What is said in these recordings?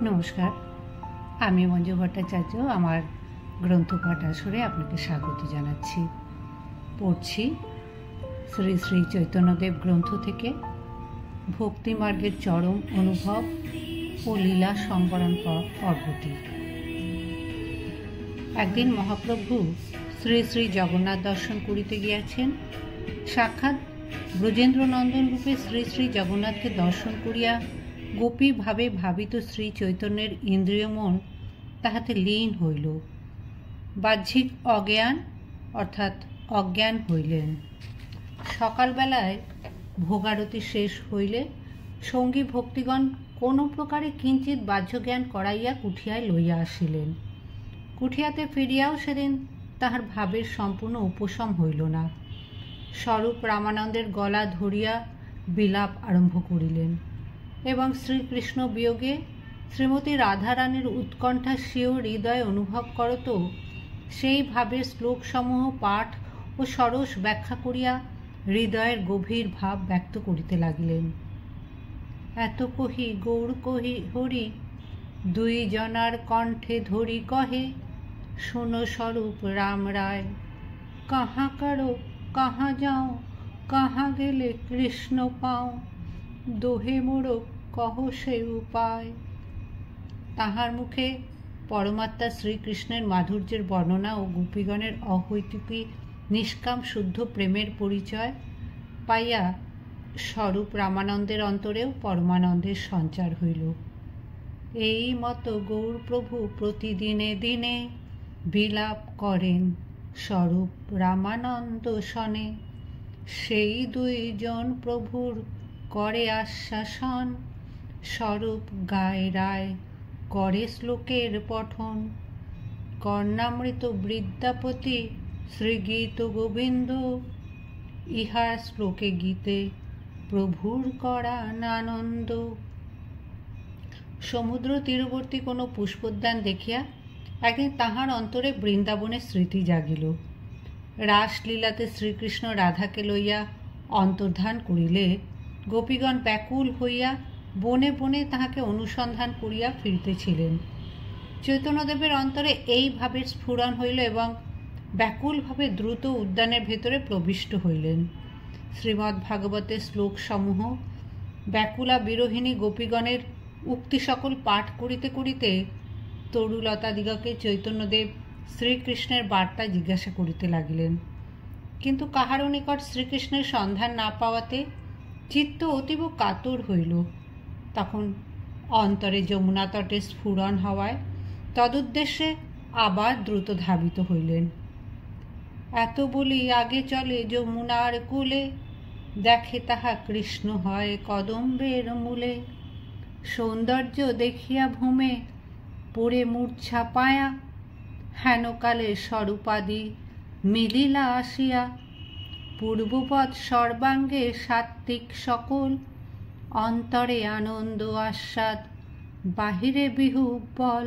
নমস্কার, আমি মঞ্জু ভট্টাচার্য। আমার গ্রন্থ পাঠ আসরে আপনাকে স্বাগত জানাচ্ছি। পড়ছি শ্রী শ্রী চৈতন্যদেব গ্রন্থ থেকে ভক্তিমার্গের চরম অনুভব ও লীলা সংবরণ পর্বটি। একদিন মহাপ্রভু শ্রী শ্রী জগন্নাথ দর্শন করিতে গিয়াছেন। সাক্ষাৎ ব্রজেন্দ্রনন্দন রূপে শ্রী শ্রী জগন্নাথকে দর্শন করিয়া গোপী ভাবে ভাবিত শ্রী চৈতন্যের ইন্দ্রিয় মন তাহাতে লীন হইল। বাহ্যিক অজ্ঞান অর্থাৎ অজ্ঞান হইলেন। সকালবেলায় ভোগারতি শেষ হইলে সঙ্গী ভক্তিগণ কোনো প্রকারে কিঞ্চিৎ বাহ্যজ্ঞান করাইয়া কুঠিয়ায় লইয়া আসিলেন। কুঠিয়াতে ফিরিয়াও সেদিন তাহার ভাবের সম্পূর্ণ উপশম হইল না। স্বরূপ রামানন্দের গলা ধরিয়া বিলাপ আরম্ভ করিলেন এবং শ্রীকৃষ্ণ বিয়োগে শ্রীমতী রাধারানীর উৎকণ্ঠা স্বীয় হৃদয় অনুভব করত সেই ভাবের শ্লোকসমূহ পাঠ ও সরস ব্যাখ্যা করিয়া হৃদয়ের গভীর ভাব ব্যক্ত করিতে লাগিলেন। এত কহি গৌর কহি হরি, দুই জনার কণ্ঠে ধরি কহে, শুনো স্বরূপ রাম রায়, কাহা কারো কাহা যাও, কাহা গেলে কৃষ্ণ পাও, দোহে মোড়ো কহ সে উপায়। তাহার মুখে পরমাত্মা শ্রীকৃষ্ণের মাধুর্যের বর্ণনা ও গোপীগণের অহৈতুকী নিষ্কাম শুদ্ধ প্রেমের পরিচয় পাইয়া স্বরূপ রামানন্দের অন্তরেও পরমানন্দের সঞ্চার হইল। এই মতো গৌরপ্রভু প্রতিদিনে দিনে বিলাপ করেন স্বরূপ রামানন্দ শনে, সেই দুইজন প্রভুর করে আশ্বাসন, স্বরূপ গায় রায় করে শ্লোকের পঠন। কর্ণামৃত বৃদ্ধাপতি শ্রীগীত গোবিন্দ, ইহার শ্লোকে গীতে প্রভুর করা আনন্দ। সমুদ্র তীরবর্তী কোনো পুষ্পোদ্যান দেখিয়া একদিন তাহার অন্তরে বৃন্দাবনের স্মৃতি জাগিল। রাসলীলাতে শ্রীকৃষ্ণ রাধাকে লইয়া অন্তর্ধান করিলে গোপীগণ ব্যাকুল হইয়া বনে বনে তাহাকে অনুসন্ধান করিয়া ফিরিতেছিলেন। চৈতন্যদেবের অন্তরে এই ভাবের স্ফুরণ হইল এবং ব্যাকুলভাবে দ্রুত উদ্যানের ভেতরে প্রবিষ্ট হইলেন। শ্রীমদ্ ভাগবতের শ্লোকসমূহ ব্যাকুলা বিরোহিণী গোপীগণের উক্তি সকল পাঠ করিতে করিতে তরুলতাদিগকে চৈতন্যদেব শ্রীকৃষ্ণের বার্তা জিজ্ঞাসা করিতে লাগিলেন। কিন্তু কাহারও নিকট শ্রীকৃষ্ণের সন্ধান না পাওয়াতে চিত্ত অতীব কাতর হইল। তখন অন্তরে যমুনা তটে স্ফুরণ হওয়ায় তদুদ্দেশ্যে আবার দ্রুত ধাবিত হইলেন। এত বলি আগে চলে যমুনার কূলে, দেখে তাহা কৃষ্ণ হয় কদম্বের মূলে। সৌন্দর্য দেখিয়া ভূমে পড়ে মূর্ছা পায়া, হেনকালে স্বরূপাদি মিলিলা আসিয়া। পূর্ববৎ সর্বাঙ্গে সাত্ত্বিক সকল, অন্তরে আনন্দ আস্বাদ বাহিরে বিহুব বল।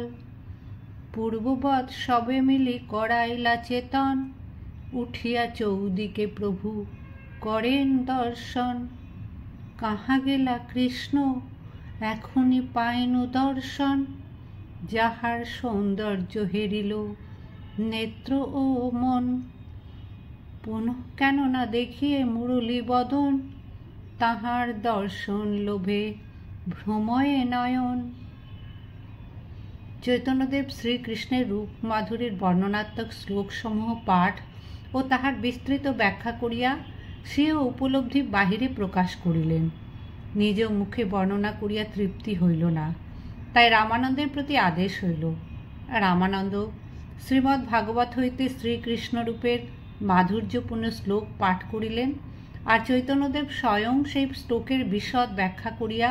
পূর্ববৎ সবে মিলি করাইলা চেতন, উঠিয়া চৌদিকে প্রভু করেন দর্শন। কাহা গেলা কৃষ্ণ এখনই পাইনু দর্শন, যাহার সৌন্দর্য হেরিল নেত্র ও মন। পুনঃ কেন না দেখিয়ে মুরলী বদন, তাহার দর্শন লোভে ভ্রময়ে নয়ন। চৈতন্যদেব শ্রীকৃষ্ণের রূপ মাধুরীর বর্ণনাত্মক শ্লোকসমূহ পাঠ ও তাহার বিস্তৃত ব্যাখ্যা করিয়া সেও উপলব্ধি বাহিরে প্রকাশ করিলেন। নিজ মুখে বর্ণনা করিয়া তৃপ্তি হইল না, তাই রামানন্দের প্রতি আদেশ হইল। রামানন্দ শ্রীমদ্ ভাগবত হইতে শ্রীকৃষ্ণরূপের মাধুর্যপূর্ণ শ্লোক পাঠ করিলেন, আর চৈতন্যদেব স্বয়ং সেই শ্লোকের বিশদ ব্যাখ্যা করিয়া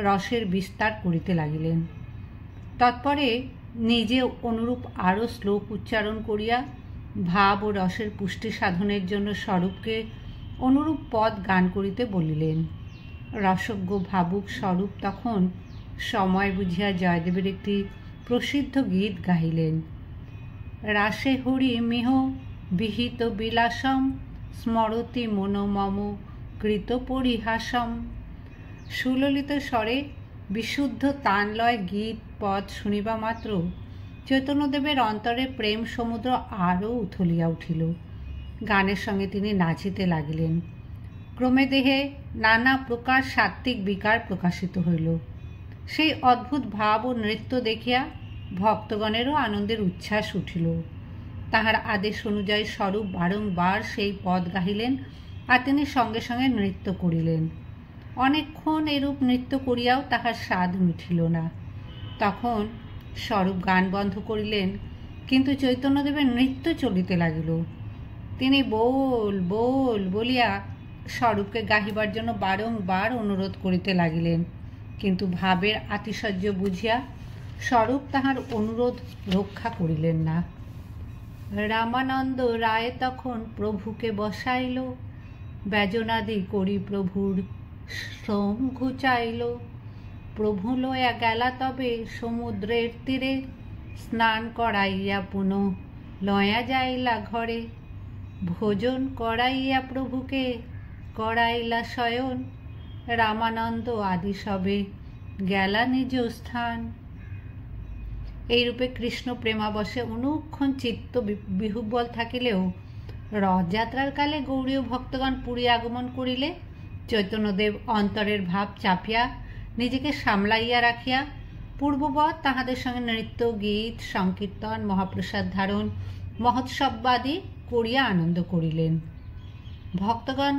রসের বিস্তার করিতে লাগিলেন। তৎপরে নিজে অনুরূপ আরও শ্লোক উচ্চারণ করিয়া ভাব ও রসের পুষ্টি সাধনের জন্য স্বরূপকে অনুরূপ পদ গান করিতে বলিলেন। রসজ্ঞ ভাবুক স্বরূপ তখন সময় বুঝিয়া জয়দেবের একটি প্রসিদ্ধ গীত গাহিলেন। রাসে হরি মিহ বিহিত বিলাসম, স্মরতি মনোমম কৃত পরিহাসম। সুললিত স্বরে বিশুদ্ধ তানলয় গীত পদ শুনিবা মাত্র চৈতন্যদেবের অন্তরে প্রেম সমুদ্র আরও উথলিয়া উঠিল। গানের সঙ্গে তিনি নাচিতে লাগিলেন। ক্রমে দেহে নানা প্রকার সাত্ত্বিক বিকার প্রকাশিত হইল। সেই অদ্ভুত ভাব ও নৃত্য দেখিয়া ভক্তগণেরও আনন্দের উচ্ছ্বাস উঠিল। তাহার আদেশ অনুযায়ী স্বরূপ বারংবার সেই পদ গাহিলেন, আর তিনি সঙ্গে সঙ্গে নৃত্য করিলেন। অনেকক্ষণ এরূপ নৃত্য করিয়াও তাহার স্বাদ মিঠিল না। তখন স্বরূপ গান বন্ধ করিলেন, কিন্তু চৈতন্যদেবের নৃত্য চলিতে লাগিল। তিনি বোল বোল বলিয়া স্বরূপকে গাহিবার জন্য বারংবার অনুরোধ করিতে লাগিলেন, কিন্তু ভাবের আতিশয্য বুঝিয়া স্বরূপ তাহার অনুরোধ রক্ষা করিলেন না। রামানন্দ রায় তখন প্রভুকে বসাইল, ব্যজনাদি করি প্রভুর শ্রম ঘুচাইল। প্রভু লয়া গেলা তবে সমুদ্রের তীরে, স্নান করাইয়া পুনঃ লয়া যাইলা ঘরে। ভোজন করাইয়া প্রভুকে করাইলা শয়ন, রামানন্দ আদি সবে গেলা নিজ স্থান। এইরূপে কৃষ্ণ প্রেমাবশে অনুক্ষণ চিত্ত বিহুবল থাকিলেও রথযাত্রার কালে গৌড়ীয় ভক্তগণ পুরী আগমন করিলে চৈতন্যদেব অন্তরের ভাব চাপিয়া নিজেকে সামলাইয়া রাখিয়া পূর্ববৎ তাহাদের সঙ্গে নৃত্য গীত সংকীর্তন মহাপ্রসাদ ধারণ মহোৎসবাদি করিয়া আনন্দ করিলেন। ভক্তগণ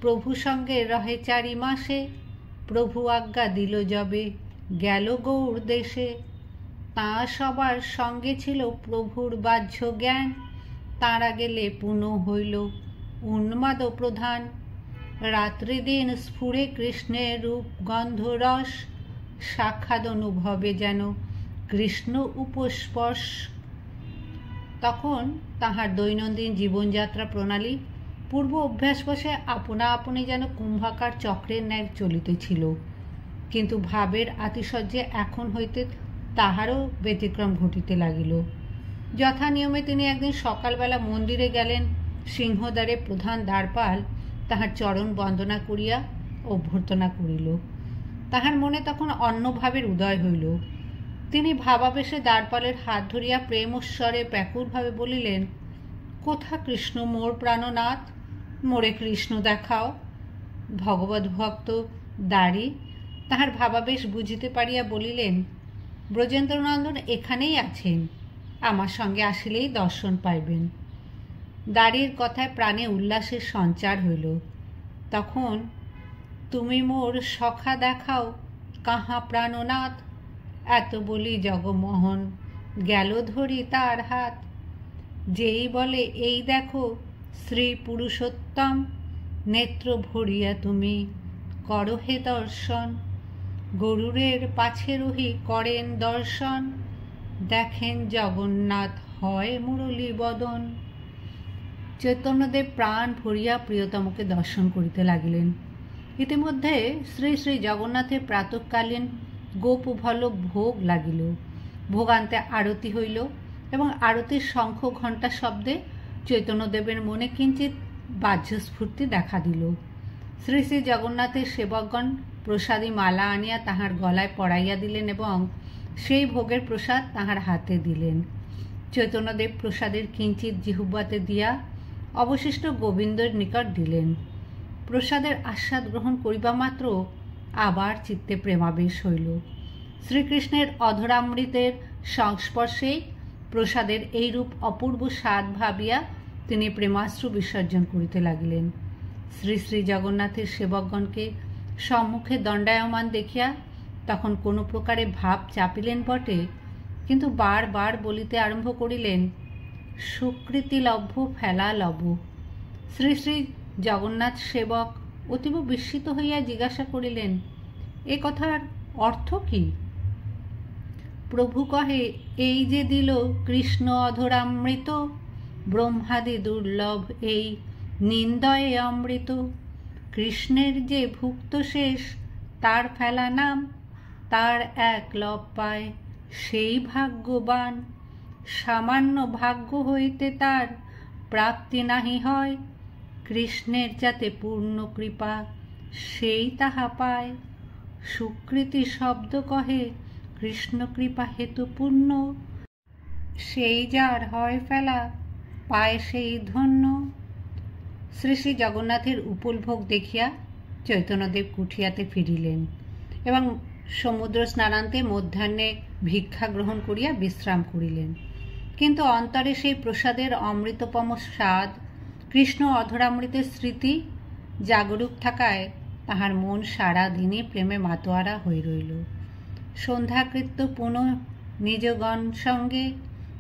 প্রভু সঙ্গে রহে 4 মাসে, প্রভু আজ্ঞা দিল যবে গেল গৌড় দেশে। তা সবার সঙ্গে ছিল প্রভুর বাহ্য জ্ঞান, তাঁরা গেলে পুনঃ হইল উন্মাদ প্রধান। রাত্রি দিন স্ফুরে কৃষ্ণের রূপ গন্ধ রস, সাক্ষাৎ অনুভবে যেন কৃষ্ণ উপস্পর্শ। তখন তাহার দৈনন্দিন জীবনযাত্রা প্রণালী পূর্ব অভ্যাসবশে আপনা আপনি যেন কুম্ভাকার চক্রের ন্যায় চলিতেছিল, কিন্তু ভাবের আতিশয্যে এখন হইতে তাহারও ব্যতিক্রম ঘটিতে লাগিল। যথা নিয়মে তিনি একদিন সকালবেলা মন্দিরে গেলেন। সিংহদ্বারে প্রধান দ্বারপাল তাহার চরণ বন্দনা করিয়া অভ্যর্থনা করিল। তাহার মনে তখন অন্য ভাবের উদয় হইল। তিনি ভাবাবেশে দ্বারপালের হাত ধরিয়া প্রেমস্বরে ব্যাকুলভাবে বলিলেন, কোথা কৃষ্ণ মোর প্রাণনাথ, মোরে কৃষ্ণ দেখাও। ভগবত ভক্ত দ্বারী তাহার ভাবাবেশ বুঝিতে পারিয়া বলিলেন, ব্রজেন্দ্রনন্দন এখানেই আছেন, আমার সঙ্গে আসিলেই দর্শন পাইবেন। দ্বারীর কথায় প্রাণে উল্লাসের সঞ্চার হইল। তখন, তুমি মোর সখা দেখাও কাহা প্রাণনাথ, এত বলি জগমোহন গেল ধরি তার হাত। যেই বলে এই দেখো শ্রী পুরুষোত্তম, নেত্র ভরিয়া তুমি করো হে দর্শন। গরুরের পাছে রহি করেন দর্শন, দেখেন জগন্নাথ হয় মুরলী বদন। চৈতন্যদেব প্রাণ ভরিয়া প্রিয়তমকে দর্শন করিতে লাগিলেন। ইতিমধ্যে শ্রী শ্রী জগন্নাথের প্রাতঃকালীন গোপভল ভোগ লাগিল। ভোগান্তে আরতি হইল এবং আরতির শঙ্খ ঘণ্টা শব্দে চৈতন্যদেবের মনে কিঞ্চিৎ বাহ্যস্ফূর্তি দেখা দিল। শ্রী শ্রী জগন্নাথের সেবকগণ প্রসাদী মালা আনিয়া তাহার গলায় পরাইয়া দিলেন এবং সেই ভোগের প্রসাদ তাহার হাতে দিলেন। চৈতন্যদেব প্রসাদের কিঞ্চিৎ জিহ্বাতে দিয়া অবশিষ্ট গোবিন্দের নিকট দিলেন। প্রসাদের আস্বাদ গ্রহণ করিবা মাত্র আবার চিত্তে প্রেমাবেশ হইল। শ্রীকৃষ্ণের অধরামৃতের সংস্পর্শেই প্রসাদের এইরূপ অপূর্ব স্বাদ ভাবিয়া তিনি প্রেমাশ্রু বিসর্জন করিতে লাগিলেন। শ্রী শ্রী জগন্নাথের সেবকগণকে সম্মুখে দণ্ডায়মান দেখিয়া তখন কোনো প্রকারে ভাব চাপিলেন বটে, কিন্তু বারবার বলিতে আরম্ভ করিলেন, সুকৃতি লভ্য ফেলা লভ। শ্রী শ্রী জগন্নাথ সেবক অতীব বিস্মিত হইয়া জিজ্ঞাসা করিলেন, এ কথার অর্থ কি? প্রভু কহে, এই যে দিল কৃষ্ণ অধরামৃত, ব্রহ্মাদি দুর্লভ এই নিন্দয়ে অমৃত। কৃষ্ণের যে ভুক্ত শেষ তার ফেলা নাম, তার এক লভ পায় সেই ভাগ্যবান। সামান্য ভাগ্য হইতে তার প্রাপ্তি নাহি হয়, কৃষ্ণের যাতে পূর্ণ কৃপা সেই তাহা পায়। সুকৃতি শব্দ কহে কৃষ্ণ কৃপা হেতু পূর্ণ, সেই যার হয় ফেলা পায় সেই ধন্য। শ্রী শ্রী জগন্নাথের উপলভোগ দেখিয়া চৈতন্যদেব কুঠিয়াতে ফিরিলেন এবং সমুদ্র স্নানান্তে মধ্যাহ্নে ভিক্ষা গ্রহণ করিয়া বিশ্রাম করিলেন। কিন্তু অন্তরে সেই প্রসাদের অমৃতপম স্বাদ, কৃষ্ণ অধরামৃতের স্মৃতি জাগরূক থাকায় তাহার মন সারা দিনই প্রেমে মাতোয়ারা হয়ে রইল। সন্ধ্যাকৃত্য পুনঃ নিজগণ সঙ্গে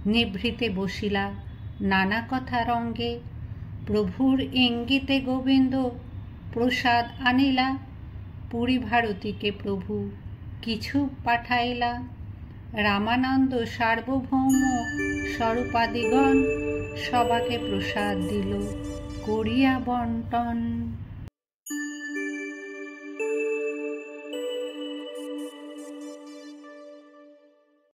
নিভৃতে বসিলা নানা কথা রঙ্গে, প্রভুর ইঙ্গিতে গোবিন্দ প্রসাদ আনিলা, পুরী ভারতীকে প্রভু কিছু পাঠাইলা, রামানন্দ সার্বভৌম স্বরূপাদিগণ সবাকে প্রসাদ দিল করিয়া বন্টন।